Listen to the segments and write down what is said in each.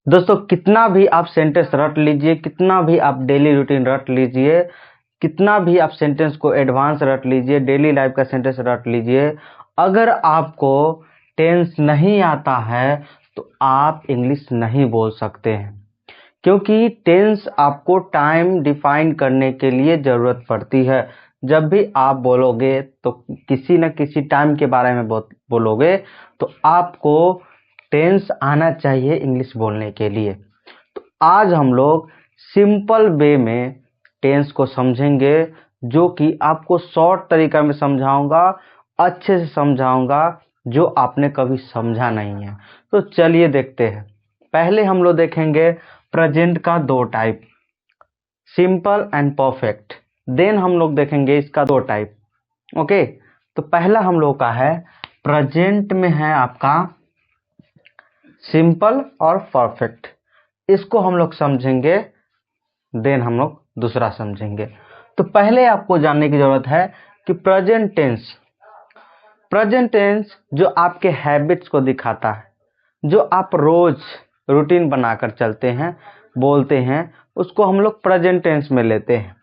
दोस्तों कितना भी आप सेंटेंस रट लीजिए, कितना भी आप डेली रूटीन रट लीजिए, कितना भी आप सेंटेंस को एडवांस रट लीजिए, डेली लाइफ का सेंटेंस रट लीजिए, अगर आपको टेंस नहीं आता है तो आप इंग्लिश नहीं बोल सकते हैं। क्योंकि टेंस आपको टाइम डिफाइन करने के लिए ज़रूरत पड़ती है। जब भी आप बोलोगे तो किसी न किसी टाइम के बारे में बोलोगे तो आपको टेंस आना चाहिए इंग्लिश बोलने के लिए। तो आज हम लोग सिंपल वे में टेंस को समझेंगे, जो कि आपको शॉर्ट तरीका में समझाऊंगा, अच्छे से समझाऊंगा, जो आपने कभी समझा नहीं है। तो चलिए देखते हैं। पहले हम लोग देखेंगे प्रेजेंट का दो type, simple and perfect. Then हम लोग देखेंगे इसका दो टाइप। ओके, तो पहला हम लोग का है प्रेजेंट में है आपका सिंपल और परफेक्ट, इसको हम लोग समझेंगे, देन हम लोग दूसरा समझेंगे। तो पहले आपको जानने की जरूरत है कि प्रेजेंट टेंस जो आपके हैबिट्स को दिखाता है, जो आप रोज रूटीन बनाकर चलते हैं, बोलते हैं, उसको हम लोग प्रेजेंट टेंस में लेते हैं।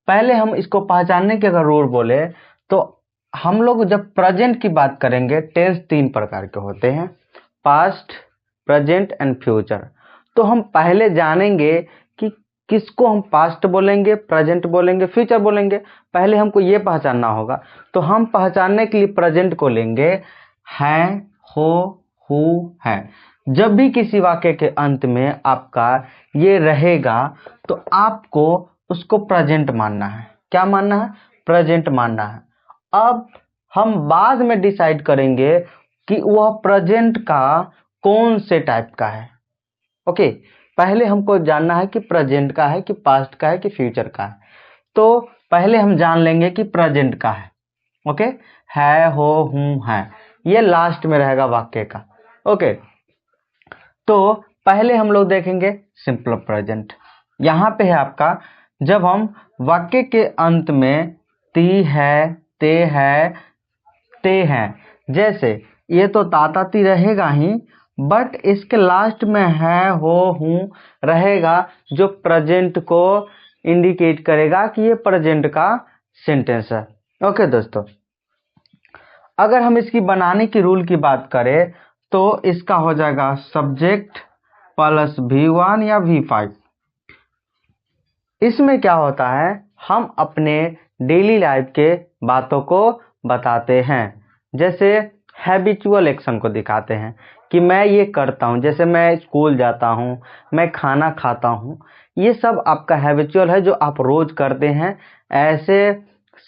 पहले हम इसको पहचानने के अगर रूल बोले तो हम लोग जब प्रेजेंट की बात करेंगे, टेंस तीन प्रकार के होते हैं, पास्ट, प्रेजेंट एंड फ्यूचर। तो हम पहले जानेंगे कि किसको हम पास्ट बोलेंगे, प्रेजेंट बोलेंगे, फ्यूचर बोलेंगे। पहले हमको ये पहचानना होगा। तो हम पहचानने के लिए प्रेजेंट को लेंगे है, हो, हु, है। जब भी किसी वाक्य के अंत में आपका ये रहेगा तो आपको उसको प्रेजेंट मानना है। क्या मानना है? प्रेजेंट मानना है। अब हम बाद में डिसाइड करेंगे कि वह प्रेजेंट का कौन से टाइप का है। ओके, पहले हमको जानना है कि प्रेजेंट का है कि पास्ट का है कि फ्यूचर का है। तो पहले हम जान लेंगे कि प्रेजेंट का है। ओके, है, हो, हूं, है, ये लास्ट में रहेगा वाक्य का। ओके, तो पहले हम लोग देखेंगे सिंपल प्रेजेंट। यहाँ पे है आपका, जब हम वाक्य के अंत में ती है, ते है, ते हैं, जैसे ये तो ताता ती रहेगा ही, बट इसके लास्ट में है, हो, हूं रहेगा, जो प्रेजेंट को इंडिकेट करेगा कि ये प्रेजेंट का सेंटेंस है। ओके दोस्तों, अगर हम इसकी बनाने की रूल की बात करें तो इसका हो जाएगा सब्जेक्ट प्लस V1 या V5। इसमें क्या होता है, हम अपने डेली लाइफ के बातों को बताते हैं, जैसे हैबिचुअल एक्शन को दिखाते हैं कि मैं ये करता हूँ, जैसे मैं स्कूल जाता हूँ, मैं खाना खाता हूँ, ये सब आपका हैबिचुअल है जो आप रोज करते हैं। ऐसे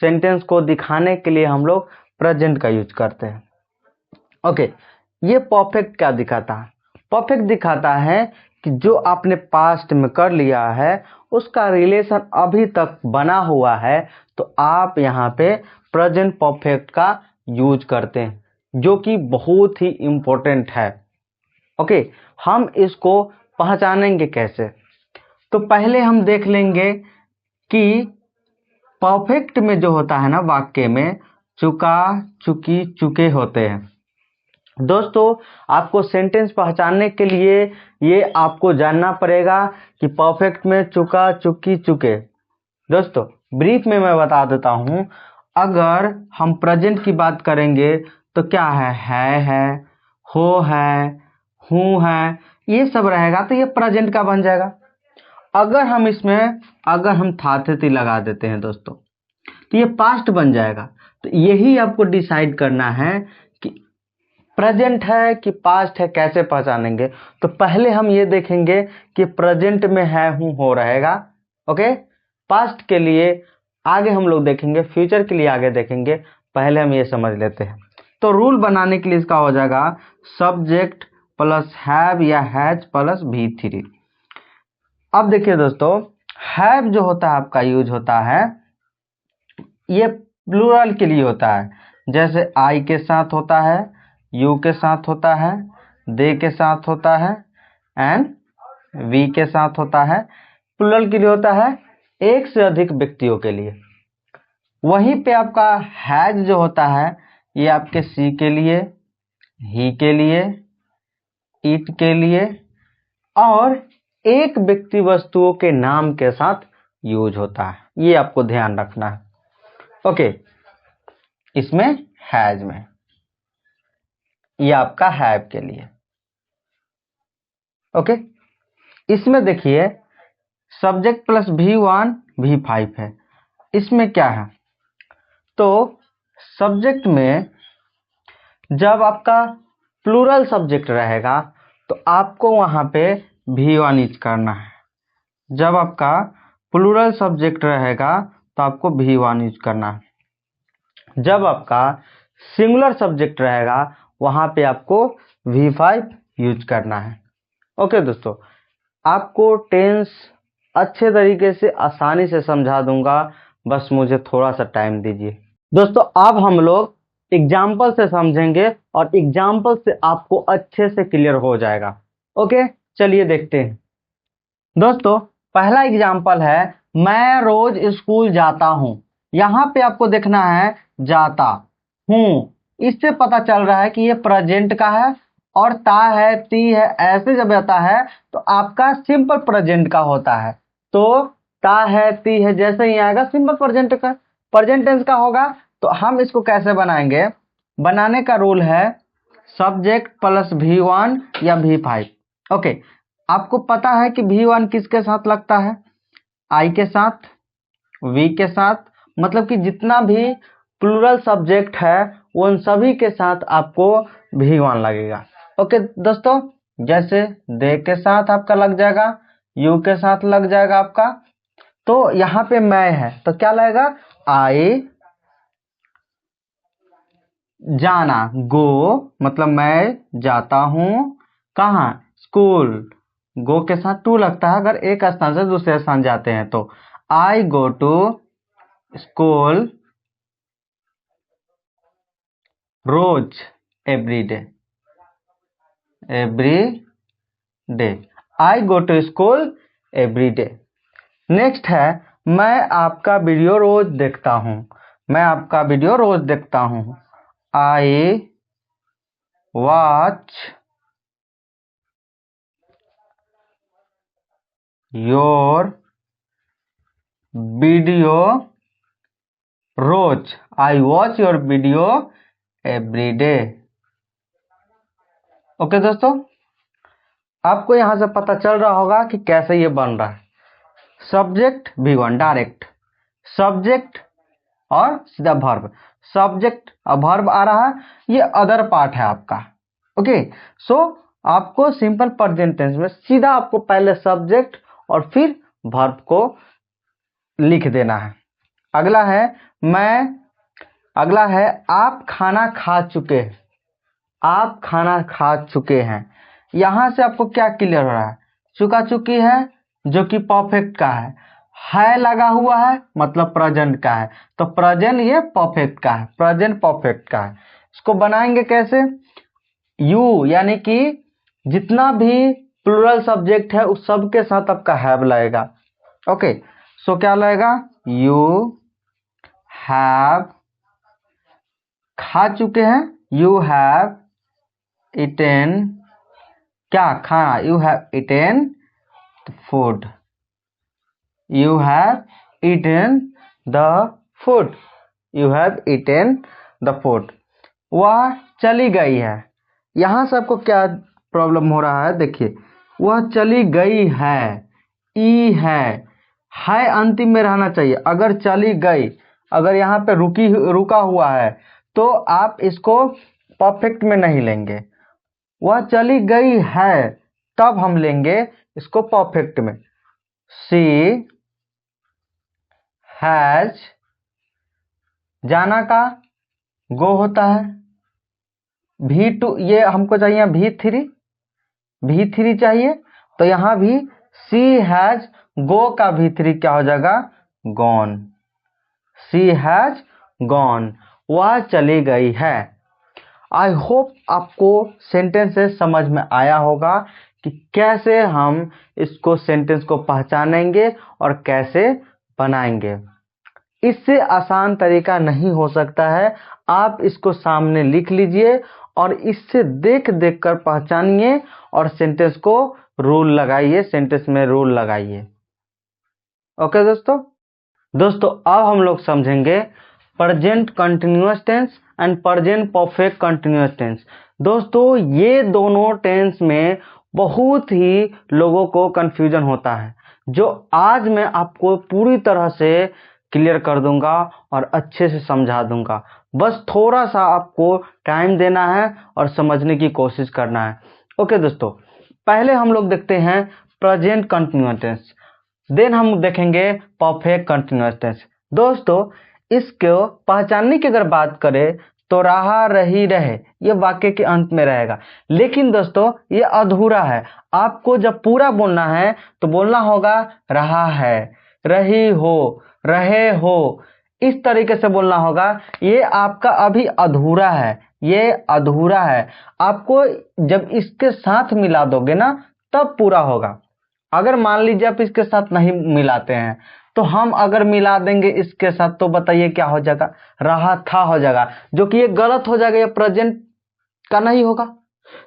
सेंटेंस को दिखाने के लिए हम लोग प्रेजेंट का यूज करते हैं। ओके, ये परफेक्ट क्या दिखाता है? परफेक्ट दिखाता है कि जो आपने पास्ट में कर लिया है उसका रिलेशन अभी तक बना हुआ है, तो आप यहाँ पे प्रेजेंट परफेक्ट का यूज करते हैं, जो कि बहुत ही इम्पोर्टेंट है। ओके, हम इसको पहचानेंगे कैसे? तो पहले हम देख लेंगे कि परफेक्ट में जो होता है ना, वाक्य में चुका, चुकी, चुके होते हैं। दोस्तों, आपको सेंटेंस पहचानने के लिए ये आपको जानना पड़ेगा कि परफेक्ट में चुका, चुकी, चुके। दोस्तों ब्रीफ में मैं बता देता हूँ, अगर हम प्रेजेंट की बात करेंगे तो क्या है, हो है, हूँ है, ये सब रहेगा तो ये प्रेजेंट का बन जाएगा। अगर हम इसमें था थे ती लगा देते हैं दोस्तों, तो ये पास्ट बन जाएगा। तो यही आपको डिसाइड करना है कि प्रेजेंट है कि पास्ट है, कैसे पहचानेंगे? तो पहले हम ये देखेंगे कि प्रेजेंट में है, हूं, हो रहेगा। ओके, पास्ट के लिए आगे हम लोग देखेंगे, फ्यूचर के लिए आगे देखेंगे, पहले हम ये समझ लेते हैं। तो रूल बनाने के लिए इसका हो जाएगा सब्जेक्ट प्लस हैव या हैज प्लस V3। अब देखिए दोस्तों, हैव जो होता है आपका यूज होता है, ये प्लूरल के लिए होता है, जैसे आई के साथ होता है, यू के साथ होता है, दे के साथ होता है, एंड वी के साथ होता है। प्लूरल के लिए होता है एक से अधिक व्यक्तियों के लिए। वहीं पे आपका हैज जो होता है, ये आपके सी के लिए, ही के लिए, इट के लिए, और एक व्यक्ति वस्तुओं के नाम के साथ यूज होता है, ये आपको ध्यान रखना है। ओके, इसमें हैज में, ये आपका हैव के लिए। ओके, इसमें देखिए सब्जेक्ट प्लस V1 V5 है। इसमें क्या है, तो सब्जेक्ट में जब आपका प्लूरल सब्जेक्ट रहेगा तो आपको वहां पे V1 यूज करना है। जब आपका प्लूरल सब्जेक्ट रहेगा तो आपको V1 यूज करना है। जब आपका सिंगुलर सब्जेक्ट रहेगा वहां पे आपको V5 यूज करना है। ओके दोस्तों, आपको टेंस अच्छे तरीके से आसानी से समझा दूंगा, बस मुझे थोड़ा सा टाइम दीजिए। दोस्तों अब हम लोग एग्जाम्पल से समझेंगे और एग्जाम्पल से आपको अच्छे से क्लियर हो जाएगा। ओके, चलिए देखते हैं। दोस्तों पहला एग्जाम्पल है, मैं रोज स्कूल जाता हूँ। यहाँ पे आपको देखना है जाता हूँ, इससे पता चल रहा है कि ये प्रेजेंट का है, और ता है ती है ऐसे जब आता है तो आपका सिंपल प्रेजेंट का होता है। तो ता है ती है जैसे ही आएगा सिंपल प्रेजेंट का, प्रेजेंट टेंस का होगा। तो हम इसको कैसे बनाएंगे, बनाने का रूल है सब्जेक्ट प्लस V1 या V5। ओके, आपको पता है कि V1 किसके साथ लगता है, आई के साथ, वी के साथ, मतलब कि जितना भी प्लूरल सब्जेक्ट है उन सभी के साथ आपको V1 लगेगा। ओके दोस्तों, जैसे दे के साथ आपका लग जाएगा, यू के साथ लग जाएगा आपका। तो यहाँ पे मैं है तो क्या लगेगा, आई, जाना गो, मतलब मैं जाता हूँ कहाँ, स्कूल, गो के साथ टू लगता है अगर एक स्थान से दूसरे स्थान जाते हैं तो। आई गो टू स्कूल रोज, every day, every day, I go to school every day. Next है, मैं आपका वीडियो रोज देखता हूँ। मैं आपका वीडियो रोज देखता हूँ, आई वॉच योर वीडियो रोज, I watch your video every day. Okay दोस्तों, आपको यहां से पता चल रहा होगा कि कैसे ये बन रहा है। सब्जेक्ट V1 डायरेक्ट, सब्जेक्ट और सीधा वर्ब, सब्जेक्ट और वर्ब आ रहा है, ये अदर पार्ट है आपका। ओके, सो आपको सिंपल प्रेजेंट टेंस में सीधा आपको पहले सब्जेक्ट और फिर वर्ब को लिख देना है। अगला है अगला है आप खाना खा चुके हैं। आप खाना खा चुके हैं, यहां से आपको क्या क्लियर हो रहा है, चुका चुकी है जो कि परफेक्ट का है लगा हुआ है मतलब प्रेजेंट का है, तो प्रेजेंट ये परफेक्ट का है, प्रेजेंट परफेक्ट का है। इसको बनाएंगे कैसे, यू यानी कि जितना भी प्लूरल सब्जेक्ट है उस सब के साथ आपका हैव लगेगा। ओके, सो क्या लगेगा, यू हैव, खा चुके हैं, यू हैव eaten, क्या खाना, you have eaten food, you have eaten the food, you have eaten the food। वह चली गई है, यहां से आपको क्या प्रॉब्लम हो रहा है, देखिए वह चली गई है, ई है अंतिम में रहना चाहिए। अगर चली गई, अगर यहाँ पे रुका हुआ है तो आप इसको परफेक्ट में नहीं लेंगे, वह चली गई है तब हम लेंगे इसको परफेक्ट में। सी हैज, जाना का गो होता है, V2 ये हमको चाहिए, V3 चाहिए, तो यहाँ भी सी हैज गो का V3 क्या हो जाएगा, गॉन, सी हैज गॉन, वह चली गई है। आई होप आपको सेंटेंसेस समझ में आया होगा कि कैसे हम इसको सेंटेंस को पहचानेंगे और कैसे बनाएंगे। इससे आसान तरीका नहीं हो सकता है, आप इसको सामने लिख लीजिए और इससे देख देख कर पहचानिए और सेंटेंस को रूल लगाइए, सेंटेंस में रूल लगाइए। ओके दोस्तों अब हम लोग समझेंगे present continuous tense and present perfect continuous tense. दोस्तों ये दोनों टेंस में बहुत ही लोगों को कंफ्यूजन होता है, जो आज मैं आपको पूरी तरह से क्लियर कर दूंगा और अच्छे से समझा दूंगा। बस थोड़ा सा आपको टाइम देना है और समझने की कोशिश करना है। ओके दोस्तों, पहले हम लोग देखते हैं प्रेजेंट कंटिन्यूअस टेंस, देन हम देखेंगे परफेक्ट कंटिन्यूअस टेंस। दोस्तों इसको पहचानने की अगर बात करें तो रहा, रही, रहे ये वाक्य के अंत में रहेगा, लेकिन दोस्तों ये अधूरा है। आपको जब पूरा बोलना है तो बोलना होगा रहा है, रही हो, रहे हो, इस तरीके से बोलना होगा। ये आपका अभी अधूरा है, ये अधूरा है। आपको जब इसके साथ मिला दोगे ना तब पूरा होगा। अगर मान लीजिए आप इसके साथ नहीं मिलाते हैं तो हम अगर मिला देंगे इसके साथ तो बताइए क्या हो जाएगा, रहा था हो जाएगा, जो कि ये गलत हो जाएगा, ये प्रेजेंट का नहीं होगा।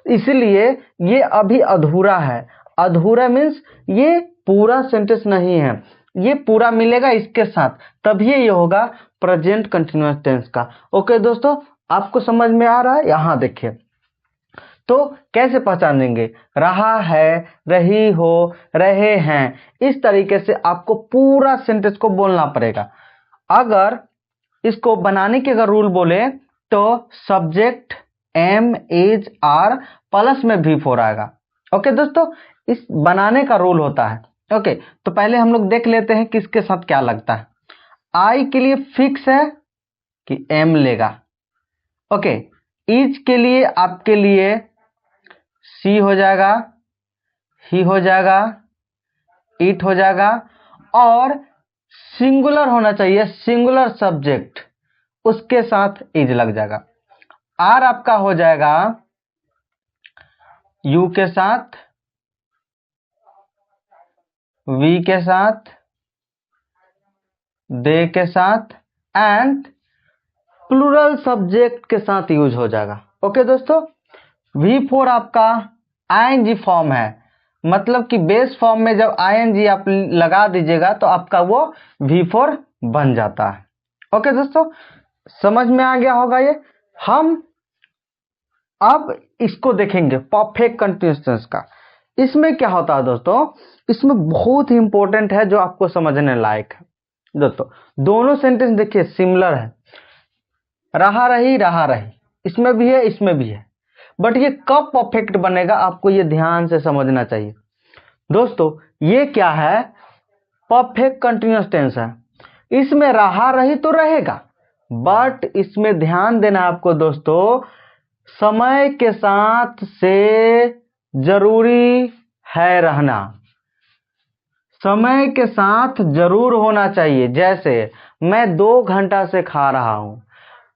इसलिए ये अभी अधूरा है। अधूरा मीन्स ये पूरा सेंटेंस नहीं है, ये पूरा मिलेगा इसके साथ, तभी ये होगा प्रेजेंट कंटिन्यूअस टेंस का। ओके दोस्तों, आपको समझ में आ रहा है? यहां देखिए तो कैसे पहचानेंगे, रहा है, रही हो, रहे हैं, इस तरीके से आपको पूरा सेंटेंस को बोलना पड़ेगा। अगर इसको बनाने के अगर रूल बोले तो subject am is are plus में V4 आएगा। ओके दोस्तों, इस बनाने का रूल होता है। ओके तो पहले हम लोग देख लेते हैं कि इसके साथ क्या लगता है। आई के लिए फिक्स है कि एम लेगा। ओके, इज के लिए आपके लिए सी हो जाएगा, ही हो जाएगा, इट हो जाएगा, और सिंगुलर होना चाहिए, सिंगुलर सब्जेक्ट, उसके साथ इज लग जाएगा। आर आपका हो जाएगा यू के साथ, वी के साथ, दे के साथ, एंड प्लूरल सब्जेक्ट के साथ यूज हो जाएगा। ओके दोस्तों, V4 आपका आईएनजी फॉर्म है, मतलब कि बेस फॉर्म में जब आईएनजी आप लगा दीजिएगा तो आपका वो V4 बन जाता है। ओके दोस्तों, समझ में आ गया होगा ये। हम अब इसको देखेंगे परफेक्ट कंटिन्यूअस टेंस का। इसमें क्या होता है दोस्तों, इसमें बहुत ही इंपॉर्टेंट है जो आपको समझने लायक है। दोस्तों दोनों सेंटेंस देखिए सिमिलर है, रहा रही, रहा रही, इसमें भी है, इसमें भी है, बट ये कब परफेक्ट बनेगा आपको ये ध्यान से समझना चाहिए। दोस्तों ये क्या है, परफेक्ट कंटिन्यूअस टेंस है, इसमें रहा रही तो रहेगा, बट इसमें ध्यान देना आपको दोस्तों, समय के साथ से जरूरी है रहना, समय के साथ जरूर होना चाहिए। जैसे मैं 2 घंटा से खा रहा हूं,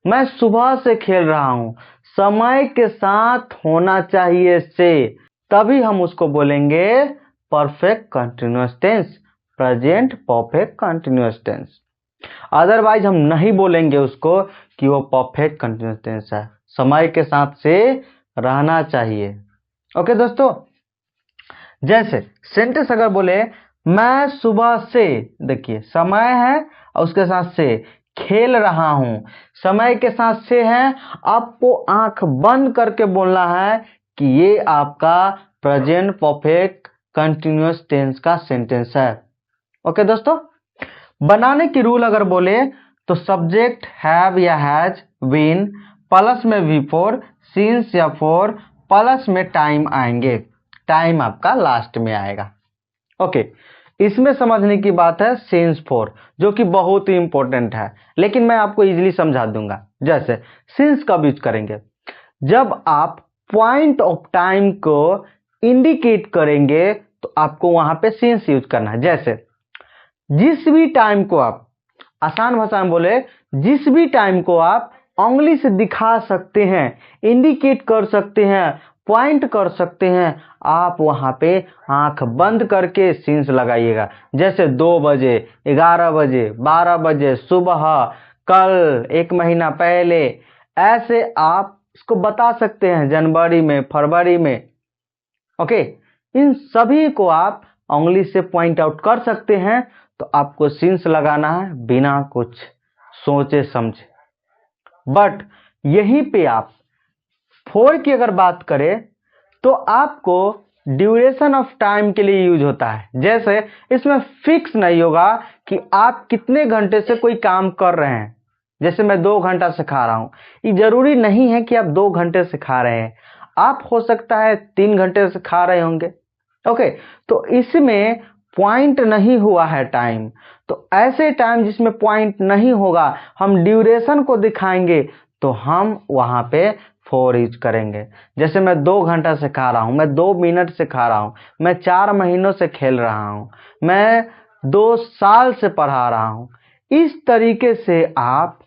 मैं सुबह से खेल रहा हूं, समय के साथ होना चाहिए से, तभी हम उसको बोलेंगे perfect continuous tense, present perfect continuous tense. Otherwise हम नहीं बोलेंगे उसको कि वो परफेक्ट कंटिन्यूअस टेंस है, समय के साथ से रहना चाहिए। ओके दोस्तों, जैसे सेंटेंस अगर बोले मैं सुबह से, देखिए समय है और उसके साथ से, खेल रहा हूं, समय के साथ से है, आपको आंख बंद करके बोलना है कि ये आपका प्रेजेंट परफेक्ट कंटिन्यूअस टेंस का सेंटेंस है। ओके दोस्तों, बनाने की रूल अगर बोले तो सब्जेक्ट हैव या हैज, बीन प्लस में V4, सिंस या फॉर प्लस में टाइम आएंगे, टाइम आपका लास्ट में आएगा। ओके, इसमें समझने की बात है सिंस फॉर, जो कि बहुत ही इंपॉर्टेंट है, लेकिन मैं आपको इजीली समझा दूंगा। जैसे सिंस कब यूज करेंगे, जब आप पॉइंट ऑफ टाइम को इंडिकेट करेंगे तो आपको वहां पे सिंस यूज करना है। जैसे जिस भी टाइम को आप, आसान भाषा में बोले, जिस भी टाइम को आप उंगली से दिखा सकते हैं, इंडिकेट कर सकते हैं, पॉइंट कर सकते हैं, आप वहां पे आंख बंद करके सिंस लगाइएगा। जैसे 2 बजे, 11 बजे, 12 बजे, सुबह, कल, 1 महीना पहले, ऐसे आप इसको बता सकते हैं जनवरी में, फरवरी में। ओके, इन सभी को आप उंगली से पॉइंट आउट कर सकते हैं। तो आपको सिंस लगाना है बिना कुछ सोचे समझे। बट यहीं पे आप फोर की अगर बात करें तो आपको ड्यूरेशन ऑफ टाइम के लिए यूज होता है। जैसे इसमें फिक्स नहीं होगा कि आप कितने घंटे से कोई काम कर रहे हैं। जैसे मैं 2 घंटा से खा रहा हूं, ये जरूरी नहीं है कि आप 2 घंटे से खा रहे हैं, आप हो सकता है 3 घंटे से खा रहे होंगे। ओके, तो इसमें पॉइंट नहीं हुआ है टाइम। तो ऐसे टाइम जिसमें पॉइंट नहीं होगा, हम ड्यूरेशन को दिखाएंगे तो हम वहां पे फोर यूज करेंगे। जैसे मैं 2 घंटा से खा रहा हूं, मैं 2 मिनट से खा रहा हूं, मैं 4 महीनों से खेल रहा हूं, मैं 2 साल से पढ़ा रहा हूं। इस तरीके से आप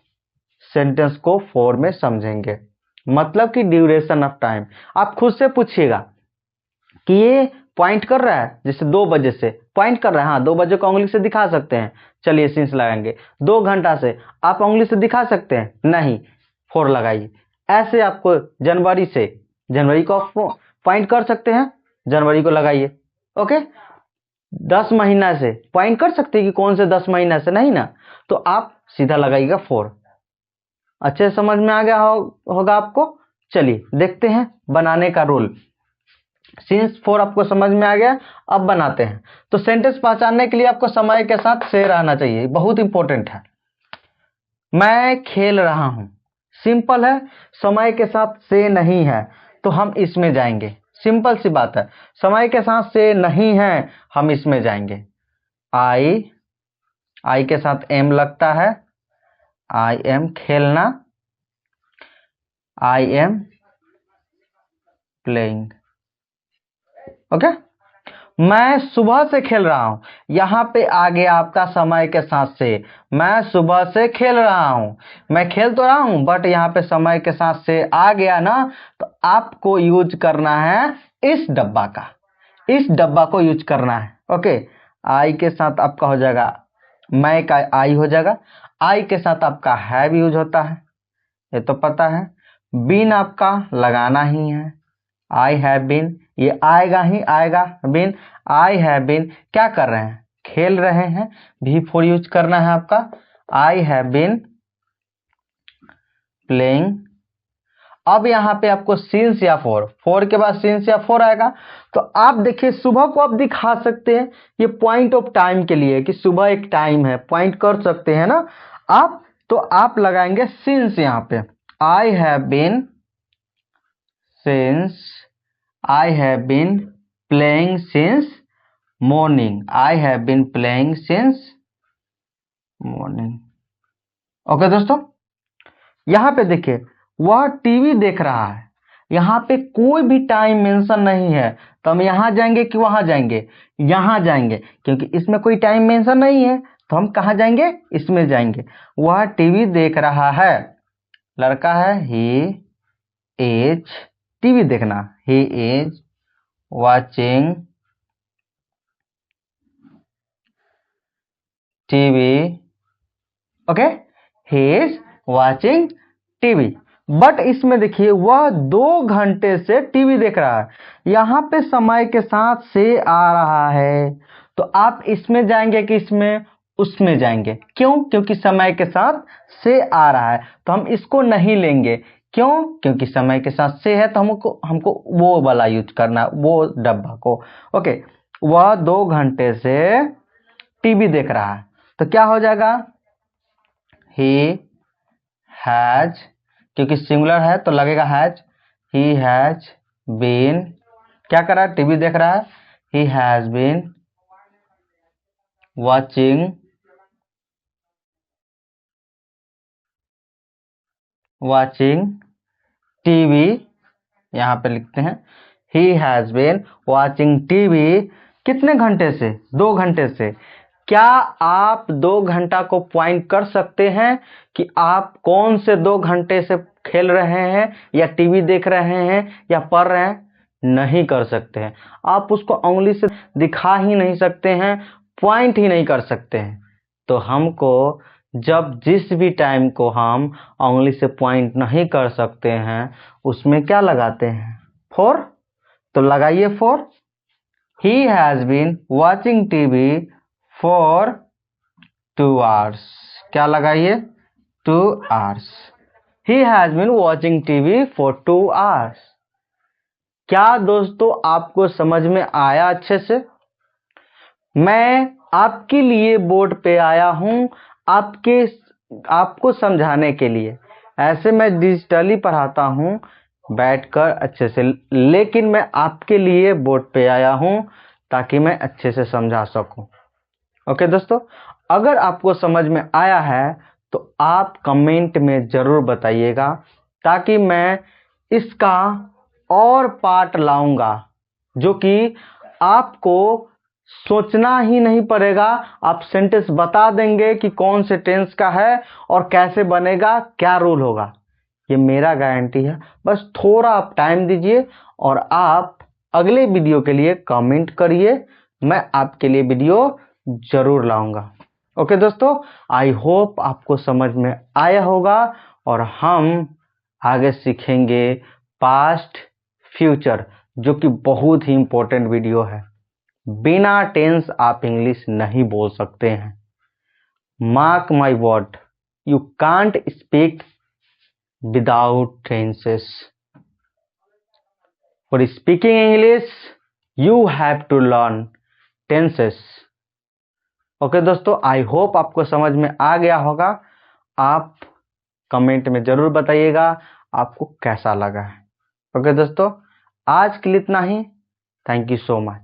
सेंटेंस को फोर में समझेंगे। मतलब कि ड्यूरेशन ऑफ टाइम। आप खुद से पूछिएगा कि ये पॉइंट कर रहा है, जैसे 2 बजे से पॉइंट कर रहा है, हाँ 2 बजे को उंगली से दिखा सकते हैं, चलिए सिंस लगाएंगे। 2 घंटा से आप उंगली से दिखा सकते हैं, नहीं, फोर लगाइए। ऐसे आपको जनवरी को पॉइंट कर सकते हैं, जनवरी को लगाइए। ओके, 10 महीना से पॉइंट कर सकते हैं कि कौन से 10 महीना से, नहीं ना, तो आप सीधा लगाइएगा फोर। अच्छे समझ में आ गया होगा आपको। चलिए देखते हैं बनाने का रूल। सिंस फोर आपको समझ में आ गया, अब बनाते हैं। तो सेंटेंस पहचानने के लिए आपको समय के साथ से रहना चाहिए, बहुत इंपॉर्टेंट है। मैं खेल रहा हूं, सिंपल है, समय के साथ से नहीं है तो हम इसमें जाएंगे। सिंपल सी बात है, समय के साथ से नहीं है, हम इसमें जाएंगे। आई के साथ एम लगता है, आई एम खेलना, आई एम प्लेइंग। ओके, मैं सुबह से खेल रहा हूं, यहां पे आ गया आपका समय के साथ से। मैं सुबह से खेल रहा हूं, मैं खेल तो रहा हूं बट यहां पे समय के साथ से आ गया ना, तो आपको यूज करना है इस डब्बा का, इस डब्बा को यूज करना है। ओके, आई के साथ आपका हो जाएगा, मैं का आई हो जाएगा। आई के साथ आपका हैव यूज होता है, ये तो पता है। बीन आपका लगाना ही है, आई हैव बीन, ये आएगा ही आएगा। बीन, आई हैव बीन, क्या कर रहे हैं, खेल रहे हैं, भी फोर यूज करना है आपका। I have been playing. अब यहाँ पे आपको सिंस या फोर के बाद सिंस या फोर आएगा। तो आप देखिए सुबह को आप दिखा सकते हैं, ये पॉइंट ऑफ टाइम के लिए कि सुबह एक टाइम है, पॉइंट कर सकते हैं ना आप। तो आप लगाएंगे सिंस यहाँ पे। I have been since, I have been playing since morning. I have been playing since morning. Okay दोस्तों, यहां पे देखिए वह टीवी देख रहा है, यहां पे कोई भी टाइम मेंशन नहीं है, तो हम यहां जाएंगे कि वहां जाएंगे, यहां जाएंगे, क्योंकि इसमें कोई टाइम मेंशन नहीं है, तो हम कहां जाएंगे, इसमें जाएंगे। वह टीवी देख रहा है, लड़का है, ही इज, टीवी देखना, he is watching TV. Okay, he is watching TV। But इसमें देखिए वह 2 घंटे से टीवी देख रहा है, यहां पे समय के साथ से आ रहा है, तो आप इसमें जाएंगे कि इसमें, उसमें जाएंगे। क्यों, क्योंकि समय के साथ से आ रहा है, तो हम इसको नहीं लेंगे। क्यों, क्योंकि समय के साथ से है, तो हमको वो वाला यूज करना, वो डब्बा को। ओके, वह 2 घंटे से टीवी देख रहा है, तो क्या हो जाएगा, ही हैज, क्योंकि सिंगुलर है तो लगेगा हैज। ही हैज बीन, क्या कर रहा है, टीवी देख रहा है। He has been watching TV, यहां पे लिखते हैं he has been watching TV. कितने घंटे से, 2 घंटे से। क्या आप 2 घंटा को पॉइंट कर सकते हैं कि आप कौन से 2 घंटे से खेल रहे हैं या टीवी देख रहे हैं या पढ़ रहे हैं, नहीं कर सकते हैं। आप उसको उंगली से दिखा ही नहीं सकते हैं, पॉइंट ही नहीं कर सकते हैं। तो हमको जब जिस भी टाइम को हम उंगली से पॉइंट नहीं कर सकते हैं उसमें क्या लगाते हैं? फॉर। तो लगाइए for. He has been watching TV for 2 hours। क्या लगाइए? 2 hours। He has been watching TV for 2 hours। क्या दोस्तों आपको समझ में आया अच्छे से? मैं आपके लिए बोर्ड पे आया हूं आपको समझाने के लिए। ऐसे मैं डिजिटली पढ़ाता हूं बैठकर अच्छे से, लेकिन मैं आपके लिए बोर्ड पे आया हूं ताकि मैं अच्छे से समझा सकूं। ओके दोस्तों, अगर आपको समझ में आया है तो आप कमेंट में जरूर बताइएगा ताकि मैं इसका और पार्ट लाऊंगा जो कि आपको सोचना ही नहीं पड़ेगा। आप सेंटेंस बता देंगे कि कौन से टेंस का है और कैसे बनेगा, क्या रूल होगा। ये मेरा गारंटी है। बस थोड़ा आप टाइम दीजिए और आप अगले वीडियो के लिए कमेंट करिए। मैं आपके लिए वीडियो जरूर लाऊंगा। ओके दोस्तों, आई होप आपको समझ में आया होगा और हम आगे सीखेंगे पास्ट फ्यूचर, जो कि बहुत ही इंपॉर्टेंट वीडियो है। बिना टेंस आप इंग्लिश नहीं बोल सकते हैं। Mark my word, you can't speak without tenses. For speaking English, you have to learn tenses. Okay दोस्तों, आई होप आपको समझ में आ गया होगा। आप कमेंट में जरूर बताइएगा आपको कैसा लगा है। ओके दोस्तों, आज के लिए इतना ही। Thank you so much.